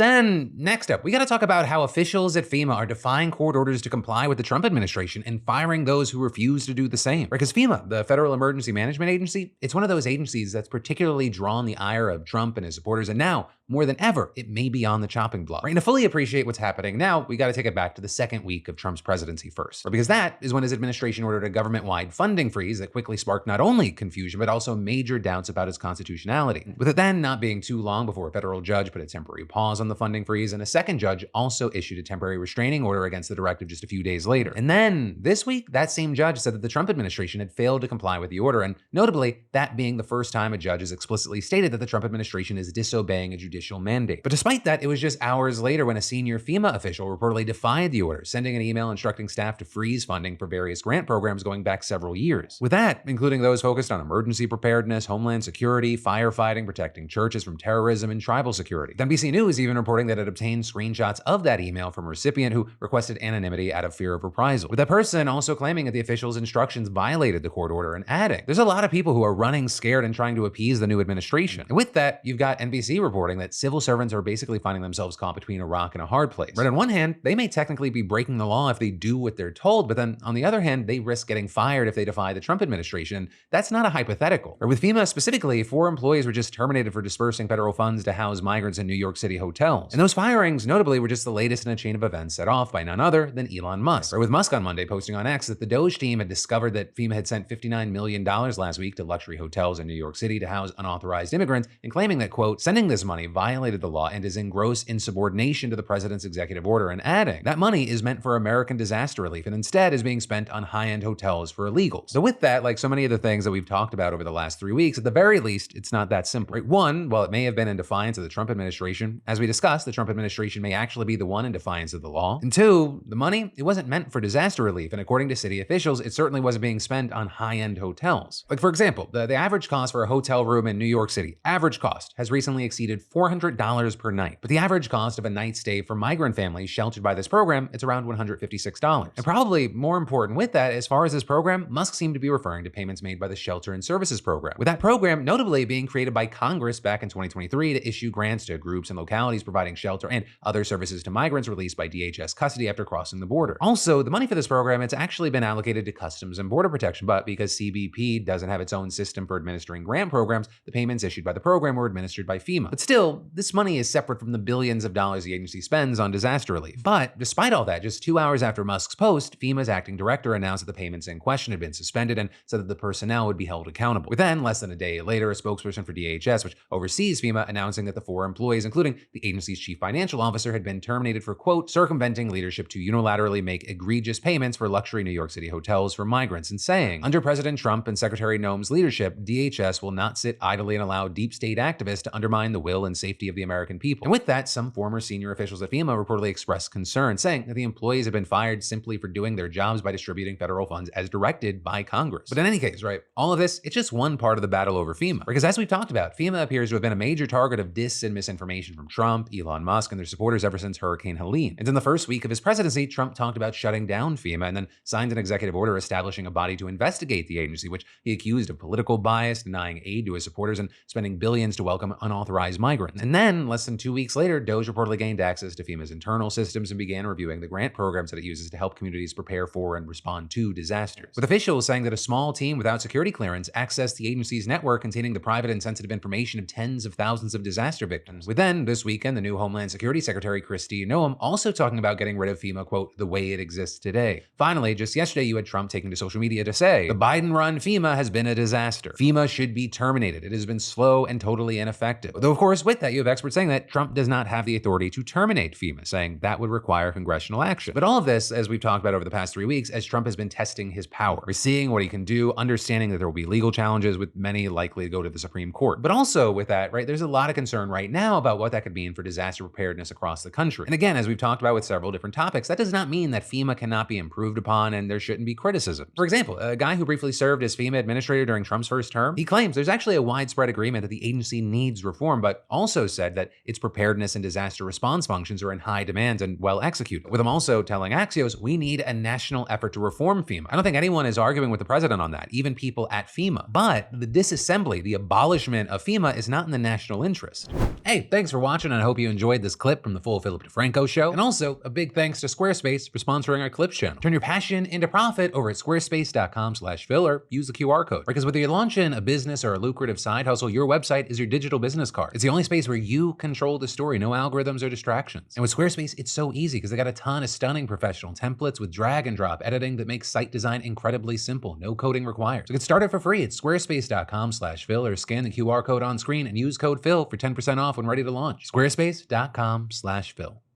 then, next up, we gotta talk about how officials at FEMA are defying court orders to comply with the Trump administration and firing those who refuse to do the same. Because FEMA, the Federal Emergency Management Agency, it's one of those agencies that's particularly drawn the ire of Trump and his supporters, and now, more than ever, it may be on the chopping block. And to fully appreciate what's happening now, we gotta take it back to the second week of Trump's presidency first. Because that is when his administration ordered a government-wide funding freeze that quickly sparked not only confusion, but also major doubts about its constitutionality. With it then not being too long before a federal judge put a temporary pause on the funding freeze, and a second judge also issued a temporary restraining order against the directive just a few days later. And then, this week, that same judge said that the Trump administration had failed to comply with the order, and notably, that being the first time a judge has explicitly stated that the Trump administration is disobeying a judicial mandate. But despite that, it was just hours later when a senior FEMA official reportedly defied the order, sending an email instructing staff to freeze funding for various grant programs going back several years. With that, including those focused on emergency preparedness, homeland security, firefighting, protecting churches from terrorism, and tribal security. NBC News even reporting that it obtained screenshots of that email from a recipient who requested anonymity out of fear of reprisal. With that person also claiming that the official's instructions violated the court order and adding, there's a lot of people who are running scared and trying to appease the new administration. And with that, you've got NBC reporting that civil servants are basically finding themselves caught between a rock and a hard place. Right, on one hand, they may technically be breaking the law if they do what they're told, but then on the other hand, they risk getting fired if they defy the Trump administration. That's not a hypothetical. Or with FEMA specifically, 4 employees were just terminated for dispersing federal funds to house migrants in New York City hotels. And those firings, notably, were just the latest in a chain of events set off by none other than Elon Musk. Or with Musk on Monday posting on X that the Doge team had discovered that FEMA had sent $59 million last week to luxury hotels in New York City to house unauthorized immigrants, and claiming that, quote, sending this money violated the law and is in gross insubordination to the president's executive order, and adding, that money is meant for American disaster relief and instead is being spent on high-end hotels for illegals. So with that, like so many of the things that we've talked about over the last 3 weeks, at the very least, it's not that simple. Right? One, while it may have been in defiance of the Trump administration, as we discussed, the Trump administration may actually be the one in defiance of the law. And two, the money, it wasn't meant for disaster relief, and according to city officials, it certainly wasn't being spent on high-end hotels. Like for example, the average cost for a hotel room in New York City, average cost, has recently exceeded $400 per night. But the average cost of a night stay for migrant families sheltered by this program, it's around $156. And probably more important with that, as far as this program, Musk seemed to be referring to payments made by the Shelter and Services Program, with that program notably being created by Congress back in 2023 to issue grants to groups and localities providing shelter and other services to migrants released by DHS custody after crossing the border. Also, the money for this program, it's actually been allocated to Customs and Border Protection, but because CBP doesn't have its own system for administering grant programs, the payments issued by the program were administered by FEMA. But still, this money is separate from the billions of dollars the agency spends on disaster relief. But despite all that, just 2 hours after Musk's post, FEMA's acting director announced that the payments in question had been suspended and said that the personnel would be held accountable. With then, less than a day later, a spokesperson for DHS, which oversees FEMA, announcing that the 4 employees, including the agency's chief financial officer, had been terminated for, quote, circumventing leadership to unilaterally make egregious payments for luxury New York City hotels for migrants, and saying, under President Trump and Secretary Noem's leadership, DHS will not sit idly and allow deep state activists to undermine the will and safety of the American people. And with that, some former senior officials at FEMA reportedly expressed concern, saying that the employees had been fired simply for doing their jobs by distributing federal funds as directed by Congress. But in any case, right, all of this, it's just one part of the battle over FEMA. Because as we've talked about, FEMA appears to have been a major target of dis and misinformation from Trump, Elon Musk, and their supporters ever since Hurricane Helene. And in the first week of his presidency, Trump talked about shutting down FEMA and then signed an executive order establishing a body to investigate the agency, which he accused of political bias, denying aid to his supporters, and spending billions to welcome unauthorized migrants. And then, less than 2 weeks later, DOJ reportedly gained access to FEMA's internal systems and began reviewing the grant programs that it uses to help communities prepare for and respond to disasters. With officials saying that a small team without security clearance accessed the agency's network containing the private and sensitive information of tens of thousands of disaster victims. With then, this weekend, the new Homeland Security Secretary Kristi Noem also talking about getting rid of FEMA, quote, the way it exists today. Finally, just yesterday, you had Trump taking to social media to say, the Biden-run FEMA has been a disaster. FEMA should be terminated. It has been slow and totally ineffective. Though, of course, with that, you have experts saying that Trump does not have the authority to terminate FEMA, saying that would require congressional action. But all of this, as we've talked about over the past 3 weeks, as Trump has been testing his power. We're seeing what he can do, understanding that there will be legal challenges, with many likely to go to the Supreme Court. But also with that, right, there's a lot of concern right now about what that could mean for disaster preparedness across the country. And again, as we've talked about with several different topics, that does not mean that FEMA cannot be improved upon and there shouldn't be criticism. For example, a guy who briefly served as FEMA administrator during Trump's first term, he claims there's actually a widespread agreement that the agency needs reform, but also also said that its preparedness and disaster response functions are in high demand and well executed, with him also telling Axios, we need a national effort to reform FEMA. I don't think anyone is arguing with the president on that, even people at FEMA. But the disassembly, the abolishment of FEMA is not in the national interest. Hey, thanks for watching, and I hope you enjoyed this clip from the full Philip DeFranco show. And also, a big thanks to Squarespace for sponsoring our Clips channel. Turn your passion into profit over at squarespace.com/Phil, or use the QR code. Because whether you're launching a business or a lucrative side hustle, your website is your digital business card. It's the only space where you control the story, no algorithms or distractions. And with Squarespace, it's so easy because they got a ton of stunning professional templates with drag and drop editing that makes site design incredibly simple, no coding required. So get started for free at squarespace.com/Phil, or scan the QR code on screen and use code Phil for 10% off when ready to launch. Squarespace.com/Phil.